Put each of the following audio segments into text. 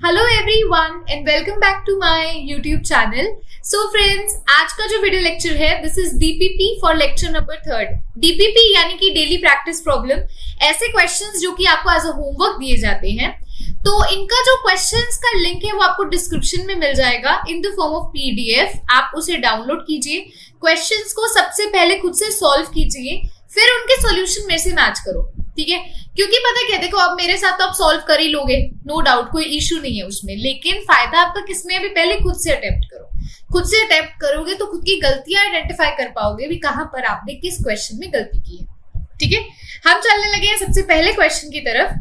Hello everyone and welcome back to my YouTube channel. So friends, आज का जो video lecture है this is DPP for lecture number 3। DPP यानी कि daily practice problem, ऐसे questions जो कि आपको एज अ होमवर्क दिए जाते हैं। तो इनका जो क्वेश्चंस का लिंक है वो आपको डिस्क्रिप्शन में मिल जाएगा in the form of PDF. आप उसे डाउनलोड कीजिए, क्वेश्चंस को सबसे पहले खुद से सॉल्व कीजिए, फिर उनके सॉल्यूशन मेरे से मैच करो, ठीक है। क्योंकि पता है क्या, देखो अब मेरे साथ तो आप सॉल्व कर ही लोगे, नो डाउट, कोई इश्यू नहीं है उसमें, लेकिन फायदा आपका किसमें है, पहले खुद से अटेम्प्ट करो। खुद से अटेम्प्ट करोगे तो खुद की गलतियां आइडेंटिफाई कर पाओगे भी कहां पर आपने किस क्वेश्चन में गलती की है, ठीक है। हम चलने लगे हैं सबसे पहले क्वेश्चन की तरफ।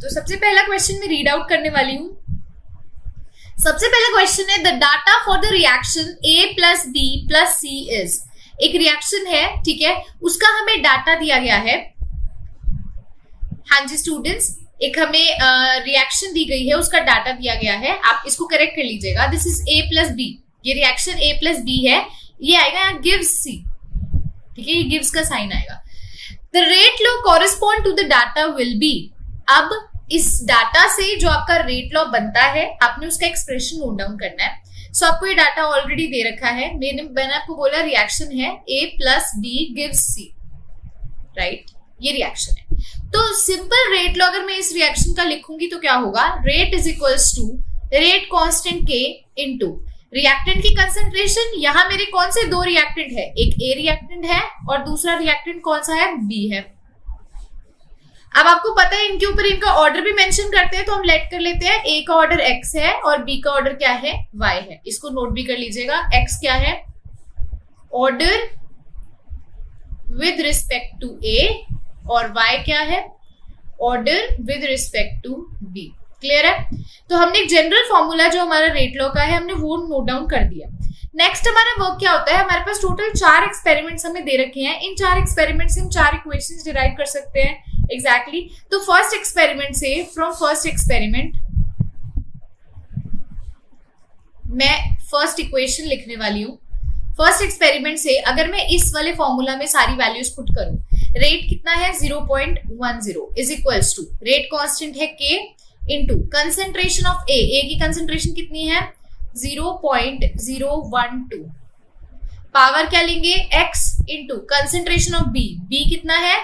तो सबसे पहला क्वेश्चन मैं रीड आउट करने वाली हूं। सबसे पहला क्वेश्चन है the data for the reaction A plus B plus C is. एक रिएक्शन है, ठीक है, उसका हमें डाटा दिया गया है। हाँ जी स्टूडेंट्स, एक हमें रिएक्शन दी गई है, उसका डाटा दिया गया है। आप इसको करेक्ट कर लीजिएगा। This is A plus B, ये रिएक्शन A प्लस B है, ये आएगा यहाँ गिव्स C, ठीक है, ये गिव्स का साइन आएगा। The rate law correspond to the data will be. अब इस डाटा से जो आपका रेट लॉ बनता है, आपने उसका एक्सप्रेशन नोट डाउन करना है। सो आपको ये डाटा ऑलरेडी दे रखा है, मैंने आपको बोला रिएक्शन है A plus B gives C, right, ये रिएक्शन है। तो सिंपल रेट लॉ अगर मैं इस रिएक्शन का लिखूंगी तो क्या होगा, rate is equals to rate constant K into reactant की कंसंट्रेशन। यहां मेरे कौन से दो रिएक्टेंट है, एक A रिएक्टेंट है और दूसरा रिएक्टेंट कौन सा है, B है। अब आपको पता है इनके ऊपर इनका ऑर्डर भी मेंशन करते हैं, तो हम लेट कर लेते हैं। A का ऑर्डर X है और B का ऑर्डर क्या है, Y है। इसको नोट भी कर लीजिएगा। X क्या है, order with respect to A, और Y क्या है, order with respect to B। Clear है। तो हमने एक जनरल फॉर्मूला जो हमारा रेट लॉ का है, हमने वो नोट डाउन कर दिया। नेक्स्ट हमारा वर्क क्या होता है, हमारे पास टोटल 4 एक्सपेरिमेंट्स हमें दे रखे हैं। इन 4 एक्सपेरिमेंट से हम 4 इक्वेशंस डिराइव कर सकते हैं। एग्जैक्टली तो फर्स्ट एक्सपेरिमेंट से, फ्रॉम फर्स्ट एक्सपेरिमेंट मैं फर्स्ट इक्वेशन लिखने वाली हूं। फर्स्ट एक्सपेरिमेंट से अगर मैं इस वाले फॉर्मूला में सारी वैल्यूज पुट करूं, रेट कितना है 0.10 is equals to rate constant है K into concentration of A की कंसंट्रेशन कितनी है 0.012, पावर क्या लेंगे X into concentration of B कितना है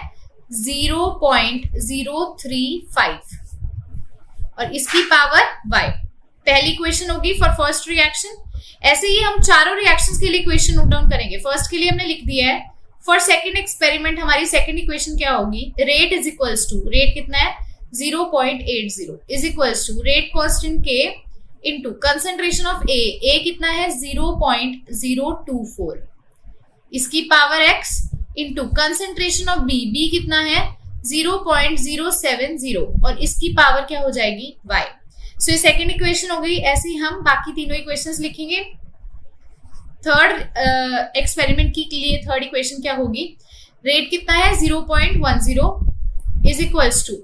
0.035 और इसकी पावर Y। पहली इक्वेशन होगी फॉर फर्स्ट रिएक्शन। ऐसे ही हम चारों रिएक्शंस के लिए इक्वेशन नोट डाउन करेंगे। फर्स्ट के लिए हमने लिख दिया है। फॉर सेकंड एक्सपेरिमेंट हमारी सेकंड इक्वेशन क्या होगी, rate is equals to, rate कितना है 0.80 is equals to rate constant K into concentration of A कितना है 0.024, इसकी power X into concentration of B कितना है 0.070 और इसकी पावर क्या हो जाएगी Y। सो ये सेकंड इक्वेशन हो गई। ऐसे ही हम बाकी तीनों इक्वेशंस लिखेंगे। थर्ड एक्सपेरिमेंट के लिए थर्ड इक्वेशन क्या होगी, रेट कितना है 0.10 is equals to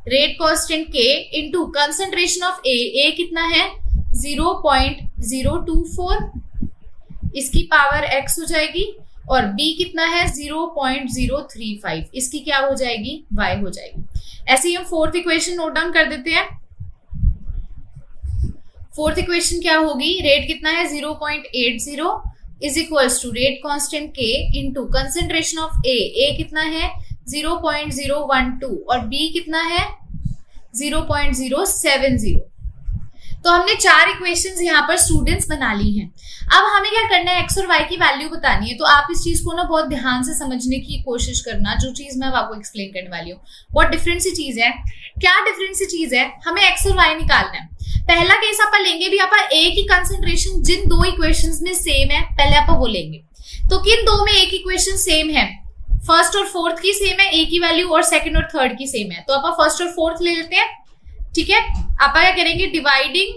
rate constant K into concentration of A कितना है 0.024, इसकी पावर X हो जाएगी और B कितना है 0.035, इसकी क्या हो जाएगी Y हो जाएगी। ऐसे ही हम फोर्थ इक्वेशन नोट डाउन कर देते हैं। फोर्थ इक्वेशन क्या होगी, रेट कितना है 0.80 is equals to rate constant K into concentration of A कितना है 0.012 और B कितना है 0.070। तो हमने 4 इक्वेशंस यहाँ पर स्टूडेंट्स बना ली हैं। अब हमें क्या करना है, X और Y की वैल्यू बतानी है। तो आप इस चीज को ना बहुत ध्यान से समझने की कोशिश करना, जो चीज मैं आपको एक्सप्लेन करने वाली हूँ। बहुत डिफरेंट सी चीज है। क्या डिफरेंट सी चीज है, हमें X और Y निकालना है। पहला केस आप लेंगे भी, आप A की कंसंट्रेशन जिन दो इक्वेशंस में सेम है, पहले आप वो लेंगे। तो किन दो में A की इक्वेशन सेम है, फर्स्ट और फोर्थ की सेम है A की वैल्यू, और सेकंड और थर्ड की सेम है। तो आप फर्स्ट और फोर्थ ले लेते हैं, ठीक है। आप क्या करेंगे, dividing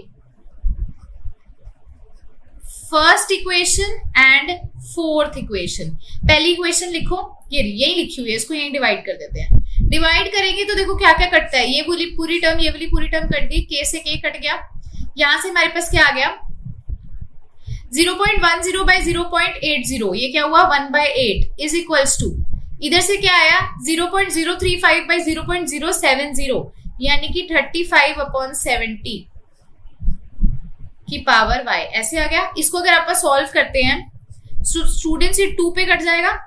first equation and fourth equation. पहली इक्वेशन लिखो, ये यही लिखी हुई है, इसको यही डिवाइड कर देते हैं। डिवाइड करेंगे तो देखो क्या क्या कटता है, ये वाली पूरी टर्म, ये वाली पूरी टर्म कट गई, K से K कट गया। यहां से हमारे पास क्या आ गया 0.10 by 0.80, ये क्या हुआ 1/8 इज इक्वल्स टू, इधर से क्या आया 0.035 by 0.070 यानी कि 35/70 की पावर y ऐसे आ गया। इसको अगर आप सॉल्व करते हैं स्टूडेंट्स, ये 2 पे कट जाएगा,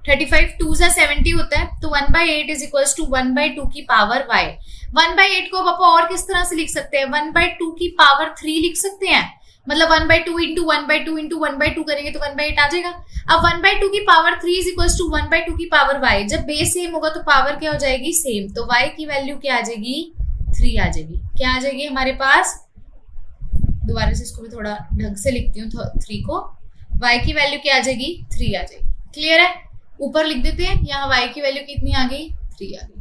35 2 से 70 होता है, तो 1/8 इज इक्वल टू 1/2 की पावर y। 1/8 को आप और किस तरह से लिख सकते हैं, 1/2 की पावर 3 लिख सकते हैं, मतलब 1/2 इंटू 1/2 इंटू 1/2 करेंगे तो 1/8 आ जाएगा। अब 1/2 की पावर 3 इज इक्वल टू 1/2 की पावर y, जब बेस सेम होगा तो पावर क्या हो जाएगी, सेम, तो y की वैल्यू क्या आ जाएगी, 3 आ जाएगी। क्या आ जाएगी हमारे पास, दोबारा से इसको भी थोड़ा ढंग से लिखती हूँ 3 को, y की वैल्यू क्या आ जाएगी, 3 आ जाएगी। क्लियर है, ऊपर लिख देते हैं, यहाँ y की वैल्यू कितनी आ गई, 3 आ गई।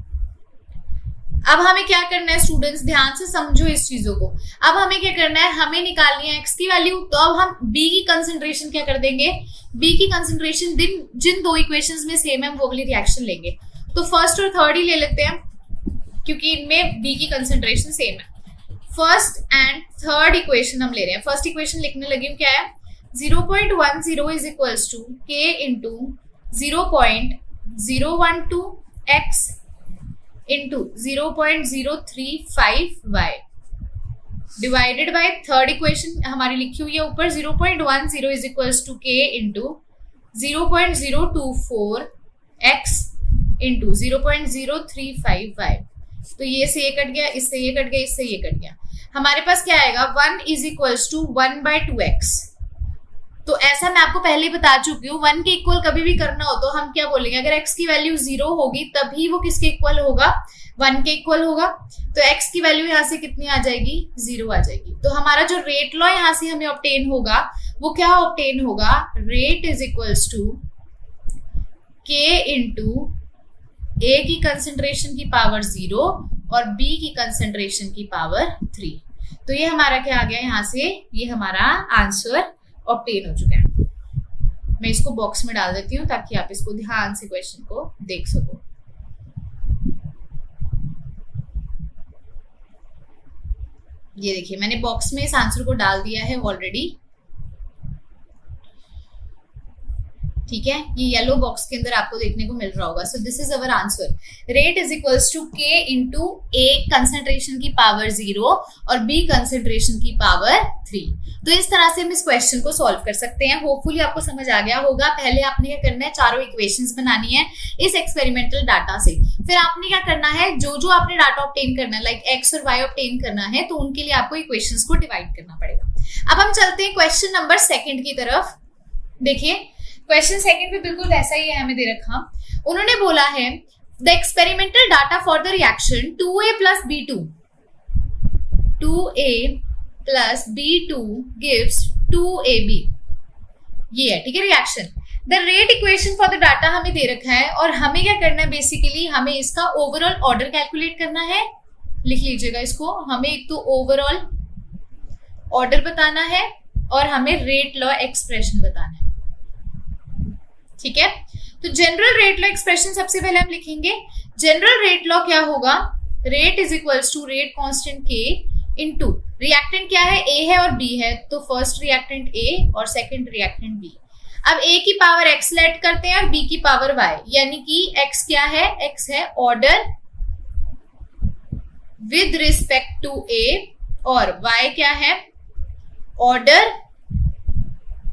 अब हमें क्या करना है स्टूडेंट्स, ध्यान से समझो इस चीजों को। अब हमें क्या करना है, हमें निकालनी है x की वैल्यू, तो अब हम b की कंसंट्रेशन क्या कर देंगे, b की कंसंट्रेशन जिन दो इक्वेशंस में सेम है हम वो वाली रिएक्शन लेंगे। तो फर्स्ट और थर्ड ही ले लेते हैं क्योंकि इनमें b की कंसंट्रेशन सेम है। फर्स्ट एंड थर्ड इक्वेशन हम ले रहे हैं। फर्स्ट इक्वेशन लिखने लगी हूँ, क्या है, 0.10 is equals to k into 0.012 x into 0.035y divided by third equation हमारी लिखी हुई है ऊपर, 0.10 is equals to k into 0.024 x into 0.035y। तो ये से ये कट गया, इससे ये कट गया, इससे ये कट गया, हमारे पास क्या आएगा, 1 इज इक्वल्स टू 1/2x। तो ऐसा मैं आपको पहले ही बता चुकी हूँ, 1 के इक्वल कभी भी करना हो तो हम क्या बोलेंगे, अगर x की वैल्यू 0 होगी तभी वो किसके इक्वल होगा, 1 के इक्वल होगा। तो x की वैल्यू यहाँ से कितनी आ जाएगी, 0 आ जाएगी। तो हमारा जो रेट लॉ यहाँ से हमें ऑब्टेन होगा वो क्या ऑब्टेन होगा, rate is equals to k into a की कंसंट्रेशन की पावर 0 और b की कंसंट्रेशन की पावर 3। तो ये हमारा क्या आ गया, यहाँ से ये हमारा आंसर ऑब्टेन हो चुका है। मैं इसको बॉक्स में डाल देती हूँ ताकि आप इसको ध्यान से क्वेश्चन को देख सको। ये देखिए मैंने बॉक्स में इस आंसर को डाल दिया है ऑलरेडी, ठीक है, ये येलो बॉक्स के अंदर आपको देखने को मिल रहा होगा। So this is our answer, rate is equals to k into a concentration की पावर 0 और b कंसंट्रेशन की पावर 3। तो इस तरह से हम इस क्वेश्चन को सॉल्व कर सकते हैं। होपफुली आपको समझ आ गया होगा। पहले आपने क्या करना है, चारों इक्वेशंस बनानी है इस एक्सपेरिमेंटल डाटा से। फिर आपने क्या करना है, जो जो आपने डाटा ऑब्टेन करना है लाइक x और y ऑब्टेन करना है, तो उनके लिए आपको इक्वेशंस को डिवाइड करना पड़ेगा। अब हम चलते हैं क्वेश्चन नंबर 2 की तरफ। देखिए क्वेश्चन 2 पे बिल्कुल वैसा ही है हमें दे रखा। उन्होंने बोला है the experimental data for the reaction 2a plus b2 gives 2ab। ये है, ठीक है, reaction. The rate equation for the data हमें दे रखा है और हमें क्या करना है, बेसिकली हमें इसका ओवरऑल ऑर्डर कैलकुलेट करना है। लिख लीजिएगा इसको, हमें एक तो ओवरऑल ऑर्डर बताना है और हमें रेट लॉ एक्सप्रेशन बताना है, ठीक है। तो जनरल रेट लॉ एक्सप्रेशन सबसे पहले हम लिखेंगे। जनरल रेट लॉ क्या होगा, rate is equals to rate constant k into reactant क्या है, a है और b है, तो फर्स्ट रिएक्टेंट a और सेकंड रिएक्टेंट b। अब a की पावर x लेट करते हैं और b की पावर y, यानी कि x क्या है, x है order with respect to a और y क्या है, order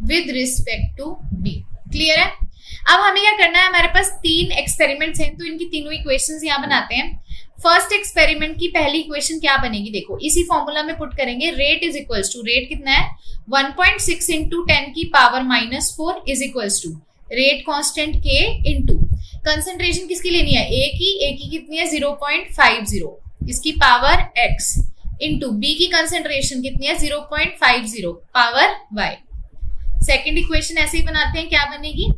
with respect to b। Clear है। अब हमें क्या करना है, हमारे पास 3 एक्सपेरिमेंट्स हैं, तो इनकी तीनों इक्वेशंस यहाँ बनाते हैं। फर्स्ट एक्सपेरिमेंट की पहली इक्वेशन क्या बनेगी, देखो इसी फॉर्मूला में पुट करेंगे। Rate is equals to, rate कितना है 1.6 इंटू 10 की power -4 is equals to rate constant k into concentration किसकी लेनी है, a की कितनी है 0.50, इसकी पावर x इंटू b की कंसंट्रेशन कितनी है 0.50 पावर y। सेकेंड इक्वेशन ऐसे ही बनाते हैं, क्या बनेगी,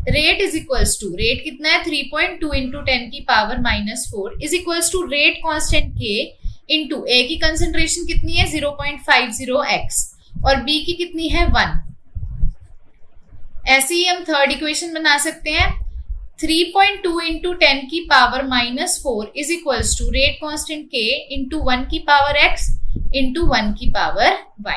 rate is equals to, rate कितना है 3.2 इंटू 10 की power -4 is equals to rate constant k into a की कंसंट्रेशन कितनी है 0.50x और b की कितनी है 1। ऐसे ही हम थर्ड इक्वेशन बना सकते हैं, 3.2 इंटू 10 की power -4 is equals to rate constant k into 1 की पावर x इंटू 1 की पावर y।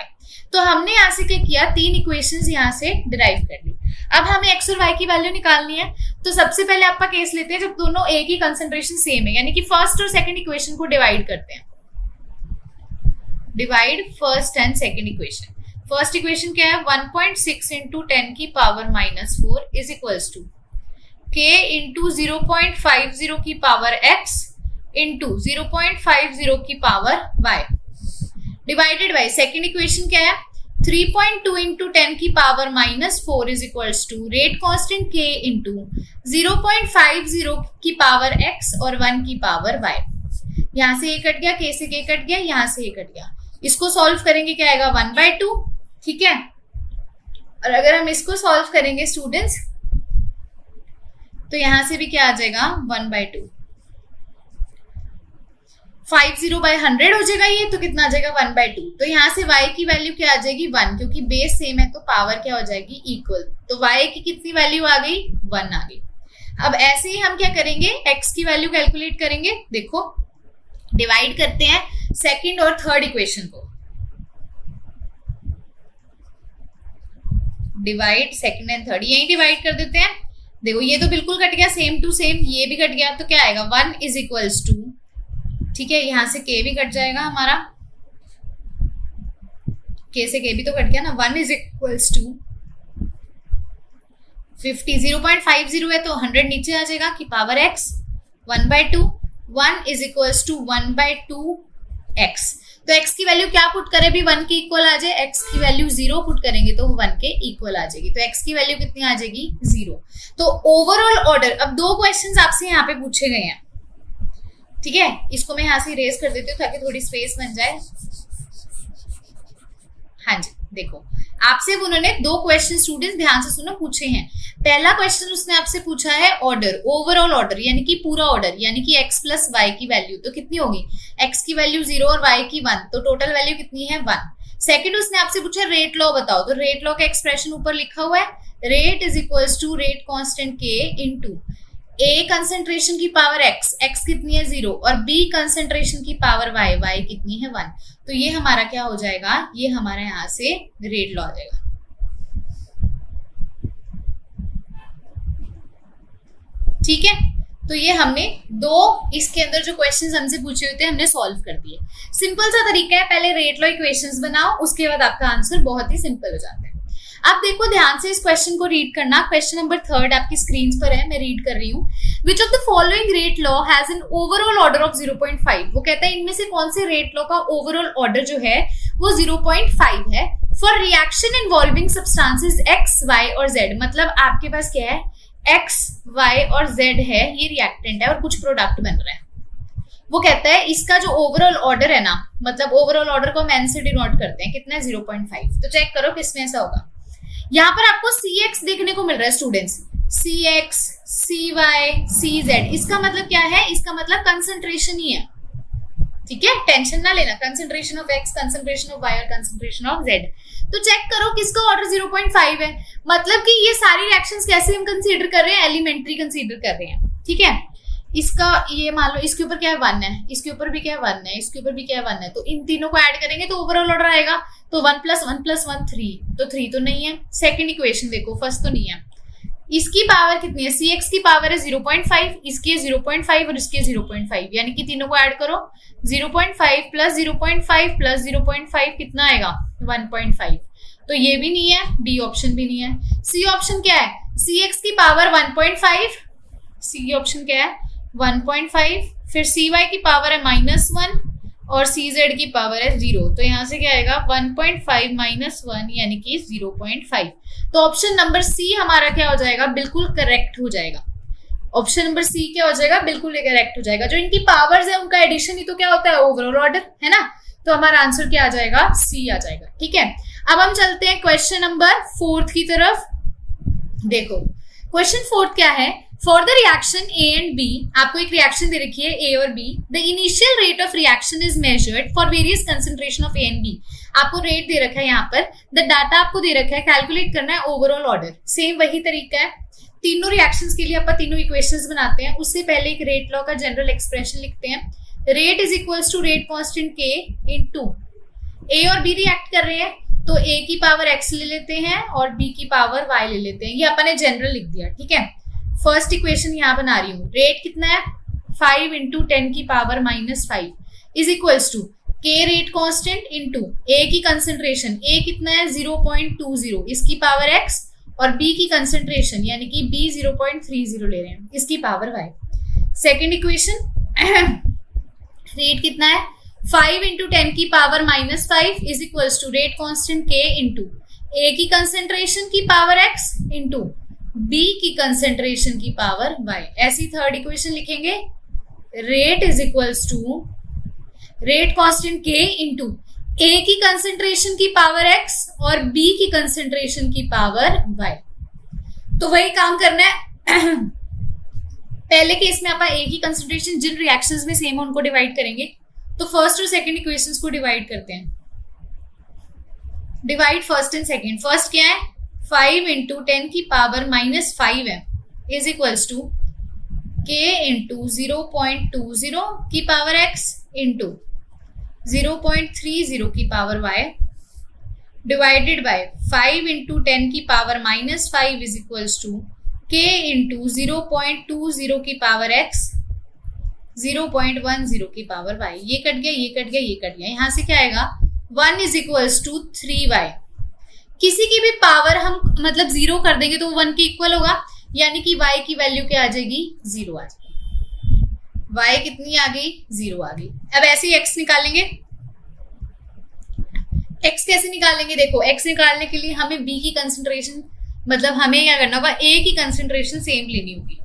तो हमने यहाँ से क्या किया, 3 इक्वेशंस यहाँ से डिराइव कर ली। अब हमें x और y की वैल्यू निकालनी है। तो सबसे पहले आपका केस लेते हैं जब दोनों a की कंसंट्रेशन सेम है, यानी कि फर्स्ट और सेकंड इक्वेशन को डिवाइड करते हैं। Divide first and second equation. First equation क्या है, 1.6 इंटू 10 की power -4 is equals to k into 0.50 की पावर x इंटू 0.50 की power y divided by second equation क्या है, 3.2 इंटू 10 की power -4 is equals to rate constant k into 0.50 की power x और 1 की पावर y। यहां से ये कट गया, k से k कट गया, यहां से ये कट गया। इसको सॉल्व करेंगे क्या आएगा, 1/2, ठीक है। और अगर हम इसको सॉल्व करेंगे स्टूडेंट्स तो यहां से भी क्या आ जाएगा, 1/2। 50/100 हो जाएगा ये, तो कितना आ जाएगा, 1/2। तो यहाँ से y की वैल्यू क्या आ जाएगी, 1, क्योंकि बेस सेम है तो पावर क्या हो जाएगी, इक्वल। तो y की कितनी वैल्यू आ गई, 1 आ गई। अब ऐसे ही हम क्या करेंगे, x की वैल्यू कैलकुलेट करेंगे। देखो डिवाइड करते हैं सेकंड और थर्ड इक्वेशन को, डिवाइड सेकंड एंड थर्ड, यही डिवाइड कर देते हैं। देखो ये तो बिल्कुल कट गया, सेम टू सेम, ये भी कट गया, तो क्या आएगा, 1 इज इक्वल्स टू, ठीक है, यहां से k भी कट जाएगा हमारा, k से k भी तो कट गया ना, 1 इज इक्वल्स टू 50, 0.50 है तो 100 नीचे आ जाएगा कि power x 1/2, 1 is equals to 1/2 x। तो x की वैल्यू क्या पुट करें भी 1 के इक्वल आ जाए, x की वैल्यू 0 पुट करेंगे तो 1 के इक्वल आ जाएगी। तो x की वैल्यू कितनी आ जाएगी, 0। तो ओवरऑल ऑर्डर, अब 2 क्वेश्चंस आपसे यहाँ पे पूछे गए हैं, ठीक है। इसको मैं यहाँ से इरेज कर देती हूँ ताकि थोड़ी स्पेस बन जाए। हाँ जी, देखो आपसे उन्होंने 2 क्वेश्चन स्टूडेंट्स ध्यान से सुनो पूछे हैं। पहला क्वेश्चन उसने आपसे पूछा है ऑर्डर, ओवरऑल ऑर्डर यानी कि पूरा ऑर्डर, यानी कि x प्लस y की वैल्यू तो कितनी होगी, x की वैल्यू 0 और y की 1, तो टोटल वैल्यू कितनी है, 1। सेकंड उसने आपसे पूछा रेट लॉ बताओ, तो रेट लॉ का एक्सप्रेशन ऊपर लिखा हुआ है, rate is equals to rate constant k into A concentration की पावर x, x कितनी है 0, और B कंसेंट्रेशन की पावर y, y कितनी है 1। तो ये हमारा क्या हो जाएगा, ये हमारा यहाँ से रेट लॉ आ जाएगा। ठीक है, तो ये हमने 2 इसके अंदर जो क्वेश्चंस हमसे पूछे हुए थे हमने सॉल्व कर दिए। सिंपल सा तरीका है, पहले रेट लॉ इक्वेशंस बनाओ, उसके बाद आपका आंसर बहुत ही सिंपल हो जाता है। अब देखो ध्यान से इस क्वेश्चन को रीड करना। क्वेश्चन नंबर 3 आपकी स्क्रीन पर है, मैं रीड कर रही हूँ। Which of the following rate law has an overall order of 0.5। वो कहता है इनमें से कौन से रेट लॉ का ओवरऑल ऑर्डर जो है वो 0.5 है for reaction involving substances x, y और z। मतलब आपके पास क्या है, x, y और z है, ये रिएक्टेंट है और कुछ प्रोडक्ट बन रहा है। वो कहता है इसका जो ओवरऑल ऑर्डर है ना, मतलब ओवरऑल ऑर्डर को हम n से डिनोट करते हैं, कितना है 0.5। तो चेक करो किसमें ऐसा होगा। यहाँ पर आपको cx देखने को मिल रहा है स्टूडेंट्स, cx, cy, cz। इसका मतलब क्या है, इसका मतलब कंसंट्रेशन ही है, ठीक है, टेंशन ना लेना, concentration of x, concentration of y और कंसंट्रेशन ऑफ z। तो चेक करो किसका ऑर्डर 0.5 है, मतलब कि ये सारी रिएक्शंस कैसे हम कंसीडर कर रहे हैं, एलिमेंट्री कंसीडर कर रहे हैं, ठीक है। इसका ये मान लो इसके ऊपर क्या है 1 है, इसके ऊपर भी क्या है 1 है, इसके ऊपर भी क्या है 1 है, तो इन तीनों को ऐड करेंगे तो ओवरऑल ऑर्डर आएगा। तो 1 + 1 + 1 3, तो 3 तो नहीं है। सेकंड इक्वेशन देखो, फर्स्ट तो नहीं है। इसकी पावर कितनी है, cx की पावर है 0.5, इसकी है 0.5 और इसकी है 0.5, यानी कि तीनों को ऐड करो, 0.5 + 0.5 + 0.5 कितना आएगा 1.5। तो ये भी नहीं है, बी ऑप्शन भी नहीं है। सी ऑप्शन क्या है, cx की पावर 1.5, सी ऑप्शन क्या है 1.5, फिर cy की पावर है -1 और cz की पावर है 0। तो यहां से क्या आएगा 1.5 - 1 यानी कि 0.5। तो ऑप्शन नंबर सी हमारा क्या हो जाएगा, बिल्कुल करेक्ट हो जाएगा। ऑप्शन नंबर सी क्या हो जाएगा, बिल्कुल करेक्ट हो जाएगा। जो इनकी पावर्स है उनका एडिशन ही तो क्या होता है, ओवरऑल ऑर्डर, है ना। तो हमारा आंसर क्या आ जाएगा, सी आ जाएगा, ठीक है। अब हम चलते हैं क्वेश्चन नंबर 4 की तरफ। देखो क्वेश्चन 4 क्या है, for the reaction A and B, आपको एक रिएक्शन दे रखी है ए और B, the initial rate of reaction is measured for various concentration of A and B. आपको रेट दे रखा है, यहाँ पर द डाटा आपको दे रखा है, कैलकुलेट करना है ओवरऑल ऑर्डर। सेम वही तरीका है, तीनों रिएक्शंस के लिए आप तीनों इक्वेशंस बनाते हैं। उससे पहले एक रेट लॉ का जनरल एक्सप्रेशन लिखते हैं, rate is equals to rate constant K into, A और बी रिएक्ट कर रहे हैं तो ए की पावर x ले लेते हैं और b की पावर y ले लेते हैं। ये अपन ने जनरल लिख दिया, ठीक है। फर्स्ट इक्वेशन यहाँ बना रही हूँ, रेट कितना है 5 × 10 की पावर -5 इज इक्वल्स टू के रेट कांस्टेंट इनटू ए की कंसंट्रेशन, ए कितना है 0.20, इसकी पावर x, और b की कंसंट्रेशन यानी कि b 0.30 ले रहे हैं, इसकी power y। Second equation rate कितना है 5 इंटू 10 की power -5 is equals to rate constant k into A की कंसंट्रेशन की पावर x इंटू b की कंसंट्रेशन की पावर y। ऐसी थर्ड इक्वेशन लिखेंगे, rate is equals to rate constant k into A की कंसंट्रेशन की पावर x और b की कंसंट्रेशन की पावर y। तो वही काम करना है। पहले केस में आप ए की कंसंट्रेशन जिन रिएक्शंस में सेम है उनको डिवाइड करेंगे, तो फर्स्ट और सेकंड इक्वेशंस को डिवाइड करते हैं। Divide first and second. First क्या है 5 इंटू 10 की पावर -5 है is equals to k into 0.20 की पावर x इंटू 0.30 की power y divided by 5 into 10 की power -5 is equals to k into 0.20 की पावर x 0.10 की पावर y। ये कट गया, ये कट गया, ये कट गया, यहां से क्या आएगा 1 इज इक्वल्स टू 3y। किसी की भी पावर हम मतलब 0 कर देंगे तो 1 के इक्वल होगा, यानी कि y की वैल्यू क्या आ जाएगी 0 आ जाएगी। y कितनी आ गई 0 आ गई। अब ऐसे ही x निकालेंगे। x कैसे निकालेंगे, देखो x निकालने के लिए हमें b की कंसंट्रेशन मतलब हमें क्या करना होगा a की कंसंट्रेशन सेम लेनी होगी।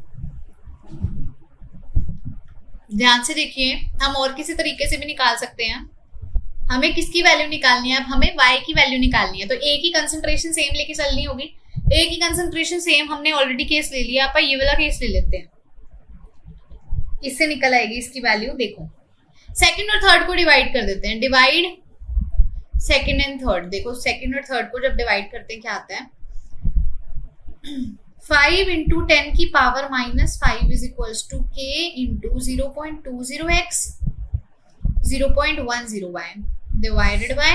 ध्यान से देखिए, हम और किसी तरीके से भी निकाल सकते हैं। हमें किसकी वैल्यू निकालनी है, अब हमें y की वैल्यू निकालनी है, तो a की कंसंट्रेशन सेम लेके चलनी होगी। a की कंसंट्रेशन सेम हमने ऑलरेडी केस ले लिया, आप ये वाला केस ले लेते हैं, इससे निकल आएगी इसकी वैल्यू। देखो सेकंड और थर्ड को डिवाइड कर देते हैं। Divide second and third. देखो सेकंड और थर्ड को जब डिवाइड करते हैं क्या आता है 5 इंटू 10 की power -5 is equals to k into 0.20x 0.10y divided by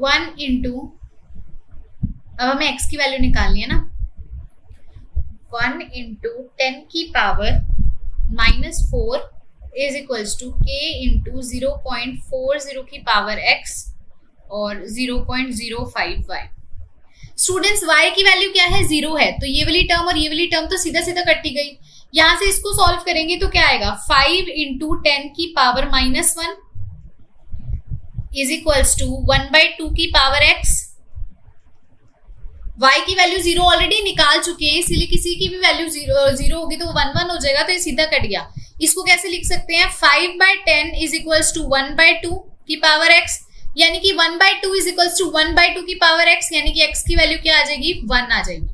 1 into, अब हमें x की वैल्यू निकालनी है ना, 1 इंटू 10 की power -4 is equals to k into 0.40 की पावर x और 0.05y। स्टूडेंट्स y की वैल्यू क्या है 0 है, तो ये वाली टर्म और ये वाली टर्म तो सीधा सीधा कटी गई। यहां से इसको सॉल्व करेंगे तो क्या आएगा 5 इंटू 10 की पावर -1 इज इक्वल्स टू 1/2 की पावर x। y की वैल्यू 0 ऑलरेडी निकाल चुके हैं, इसलिए किसी की भी वैल्यू 0 होगी तो 1 हो जाएगा, तो ये सीधा कट गया। इसको कैसे लिख सकते हैं 5/10 इज इक्वल्स टू 1/2 की पावर x, यानी कि 1/2 इज इक्वल्स टू 1/2 की पावर x, यानी कि x की वैल्यू क्या आ जाएगी 1 आ जाएगी।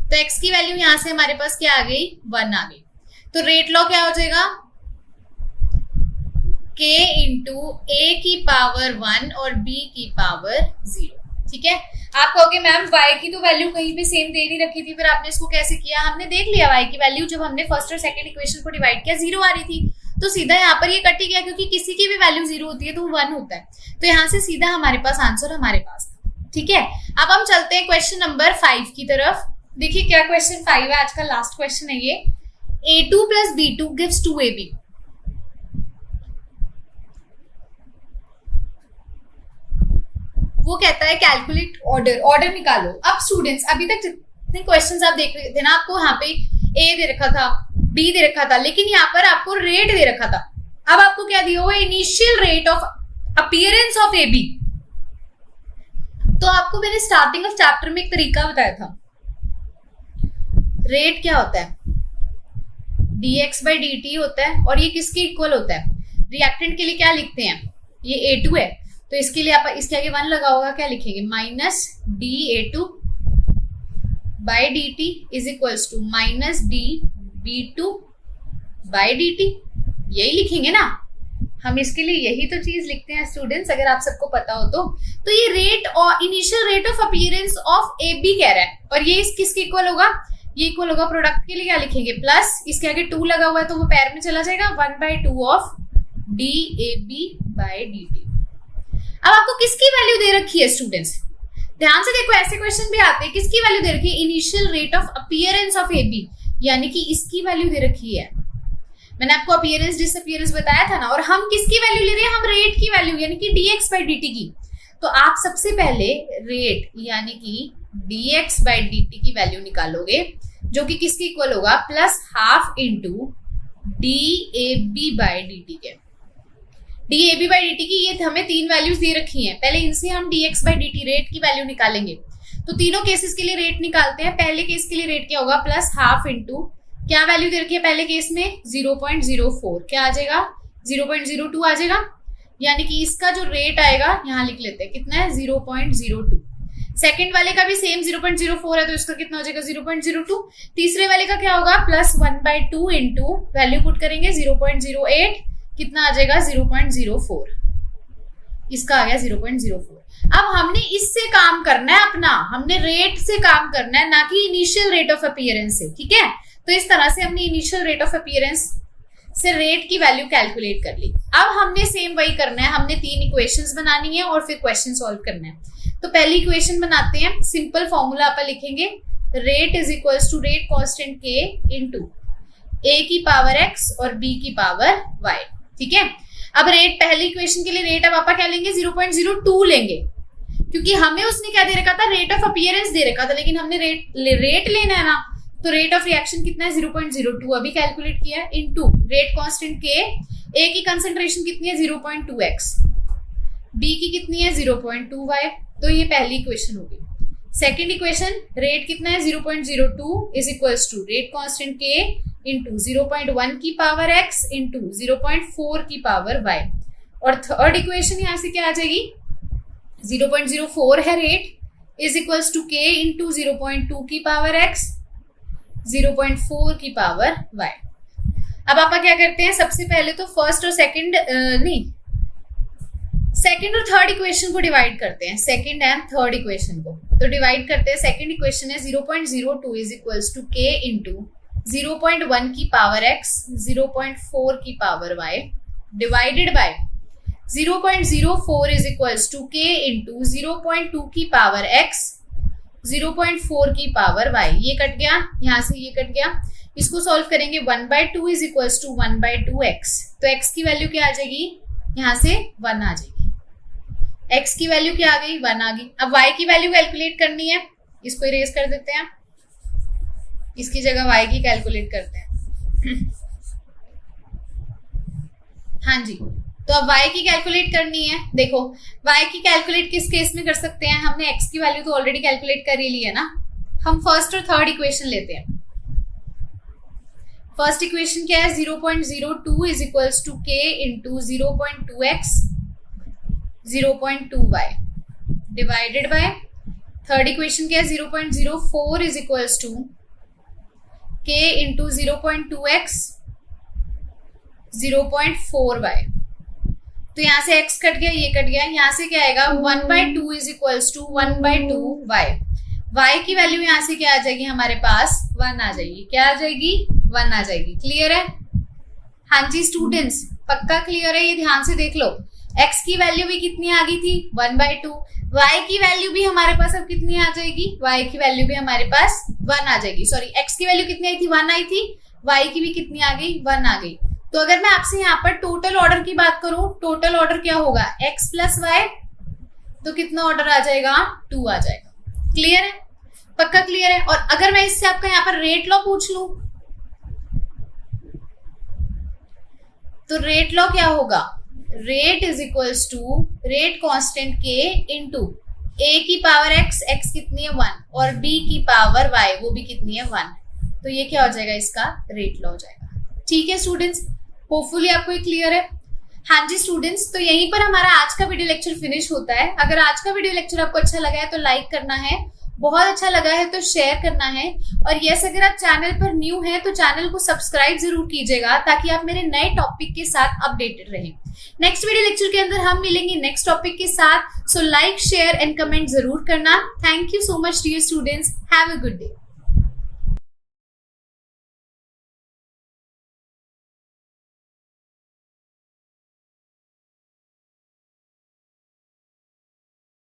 तो x की वैल्यू यहां से हमारे पास क्या आ गई 1 आ गई। तो रेट लॉ क्या हो जाएगा k इंटू a की पावर 1 और b की पावर 0। ठीक है, आप कहोगे मैम y की तो वैल्यू कहीं पे सेम दे नहीं रखी थी, फिर आपने इसको कैसे किया। हमने देख लिया y की वैल्यू जब हमने फर्स्ट और सेकंड इक्वेशन को डिवाइड किया 0 आ रही थी, तो सीधा यहाँ पर ये कट ही गया, क्योंकि किसी की भी वैल्यू 0 होती है तो 1 होता है, तो यहाँ से सीधा हमारे पास आंसर हमारे पास था। ठीक है, अब हम चलते हैं क्वेश्चन नंबर 5 की तरफ। देखिए क्या क्वेश्चन 5 है, आज का लास्ट क्वेश्चन है ये। a2 plus b2 gives 2ab। वो कहता है कैलकुलेट ऑर्डर, ऑर्डर निकालो। अब स्टूडेंट्स अभी तक जितने क्वेश्चंस आप देख रहे थे ना, आपको यहाँ पे ए दे रखा था, बी दे रखा था, लेकिन यहाँ पर आपको रेट दे रखा था। अब आपको क्या दिया हुआ, initial rate of appearance of A B. तो आपको मैंने स्टार्टिंग ऑफ चैप्टर में एक तरीका बताया था। रेट क्या होता है dx/dt होता है, और ये किसके इक्वल होता है, रिएक्टेंट के लिए क्या लिखते हैं, ये A2 है, तो इसके लिए आप इसके आगे 1 लगा होगा, क्या लिखेंगे -dA2 by dt is equals to -dB2 by dt। यही लिखेंगे ना हम, इसके लिए यही तो चीज लिखते हैं स्टूडेंट्स, अगर आप सबको पता हो तो ये रेट और initial rate of appearance of AB कह रहा है, और ये किसके इक्वल होगा, ये इक्वल होगा प्रोडक्ट के लिए क्या लिखेंगे प्लस, इसके आगे 2 लगा हुआ है तो वो पैर में चला जाएगा, 1/2 ऑफ dAB by dt। अब आपको किसकी वैल्यू दे रखी है स्टूडेंट्स, ध्यान से देखो, ऐसे क्वेश्चन भी आते हैं, किसकी वैल्यू दे रखी है, initial rate of appearance of AB, यानी कि इसकी वैल्यू दे रखी है। मैंने आपको अपीयरेंस डिसअपीयरेंस बताया था ना। और हम किसकी वैल्यू ले रहे हैं, हम रेट की वैल्यू यानी कि dx by dt की। तो आप सबसे पहले रेट यानी कि dx by dt की वैल्यू निकालोगे, जो कि किसके इक्वल होगा, +½ इंटू dAB by dt के। dAB by dt की ये हमें 3 वैल्यूज दे रखी हैं, पहले इनसे हम dx by dt रेट की वैल्यू निकालेंगे। तो तीनों केसेस के लिए रेट निकालते हैं। पहले केस के लिए रेट क्या होगा, +½ इंटू क्या वैल्यू दे रखी है पहले केस में, 0.04, क्या आ जाएगा 0.02 आ जाएगा, यानी कि इसका जो रेट आएगा यहाँ लिख लेते हैं कितना है 0.02। सेकंड वाले का भी सेम 0.04 है तो इसका कितना हो जाएगा 0.02। तीसरे वाले का क्या होगा, +1/2 इंटू वैल्यू पुट करेंगे 0.08, कितना आ जाएगा 0.04, इसका आ गया 0.04। अब हमने इससे काम करना है अपना, हमने रेट से काम करना है, ना कि इनिशियल रेट ऑफ अपीयरेंस से, ठीक है। तो इस तरह से हमने इनिशियल रेट ऑफ अपीयरेंस से रेट की वैल्यू कैलकुलेट कर ली। अब हमने सेम वही करना है, हमने 3 इक्वेशंस बनानी है और फिर क्वेश्चन सॉल्व करना है। तो पहली इक्वेशन बनाते हैं, सिंपल फॉर्मूला आप लिखेंगे, rate is equals to rate constant k into a की पावर x और b की पावर y, ठीक है। अब रेट, पहली इक्वेशन के लिए रेट अब आप क्या लेंगे, 0.02 लेंगे, क्योंकि हमें उसने क्या दे रखा था, रेट ऑफ अपीयरेंस दे रखा था, लेकिन हमने रेट लेना है ना। तो रेट ऑफ रिएक्शन कितना है 0.02 अभी कैलकुलेट किया, into rate constant k, a की कंसंट्रेशन कितनी है 0.2x, b की कितनी है 0.2y। तो ये पहली इक्वेशन होगी। सेकंड इक्वेशन, रेट कितना है 0.02 is equals to rate constant k into 0.1 की पावर x इंटू 0.4 की पावर y। और थर्ड इक्वेशन यहाँ से क्या आ जाएगी, 0.04 है rate, is equals to k into 0.2 की पावर x 0.4 की पावर y। अब आप क्या करते हैं, सबसे पहले तो फर्स्ट और सेकंड सेकंड और थर्ड इक्वेशन को डिवाइड करते हैं, सेकंड एंड थर्ड इक्वेशन को। तो डिवाइड करते हैं, सेकंड इक्वेशन है 0.02 is equals to k into 0.1 की पावर x 0.4 की power y divided by 0.04 is equals to k into 0.2 की पावर x 0.4 की पावर y। ये कट गया, यहां से ये कट गया, इसको सॉल्व करेंगे 1/2 इज इक्वल्स टू 1/2x। तो x की वैल्यू क्या आ जाएगी, यहां से 1 आ जाएगी, x की वैल्यू क्या आ गई 1 आ गई। अब y की वैल्यू कैलकुलेट करनी है, इसको इरेज कर देते हैं, इसकी जगह y की कैलकुलेट करते हैं। हाँ जी, तो अब y की कैलकुलेट करनी है। देखो y की कैलकुलेट किस केस में कर सकते हैं, हमने x की वैल्यू तो ऑलरेडी कैलकुलेट कर ही ली है ना। हम फर्स्ट और थर्ड इक्वेशन लेते हैं। फर्स्ट इक्वेशन क्या है, 0.02 is equals to k into 0.2x 0.2y divided by, third equation क्या है 0.04 is equals to k into 0.2x 0.4y। तो यहां से x कट गया, ये कट गया, यहां से क्या आएगा 1/2 is equals to 1/2y। y की वैल्यू यहां से क्या आ जाएगी, हमारे पास 1 आ जाएगी, क्या आ जाएगी 1 आ जाएगी। क्लियर है? हाँ जी स्टूडेंट्स, पक्का क्लियर है, ये ध्यान से देख लो। x की वैल्यू भी कितनी आ गई थी 1/2, y की वैल्यू भी हमारे पास अब कितनी आ जाएगी, y की वैल्यू भी हमारे पास 1 आ जाएगी। सॉरी, x की वैल्यू कितनी आई थी 1 आई थी, y की भी कितनी आ गई 1 आ गई। तो अगर मैं आपसे यहाँ पर टोटल ऑर्डर की बात करूं, टोटल ऑर्डर क्या होगा x प्लस y, तो कितना ऑर्डर आ जाएगा 2 आ जाएगा। क्लियर है? पक्का क्लियर है? और अगर मैं इससे आपका यहाँ पर रेट लॉ पूछ लूं, तो रेट लॉ क्या होगा, rate is equals to rate constant k into a की पावर x, x कितनी है 1, और b की पावर y, वो भी कितनी है 1। तो ये क्या हो जाएगा, इसका रेट लॉ हो जाएगा। ठीक है स्टूडेंट्स, होपफुली आपको ये क्लियर है। हाँ जी स्टूडेंट्स, तो यहीं पर हमारा आज का वीडियो लेक्चर फिनिश होता है। अगर आज का वीडियो लेक्चर आपको अच्छा लगा है तो लाइक करना है, बहुत अच्छा लगा है तो शेयर करना है, और यस अगर आप चैनल पर न्यू हैं तो चैनल को सब्सक्राइब जरूर कीजिएगा ताकि आप मेरे नए टॉपिक के साथ अपडेटेड रहें। नेक्स्ट वीडियो लेक्चर के अंदर हम मिलेंगे नेक्स्ट टॉपिक के साथ। So like share and comment जरूर करना। Thank you so much dear students, have a good day.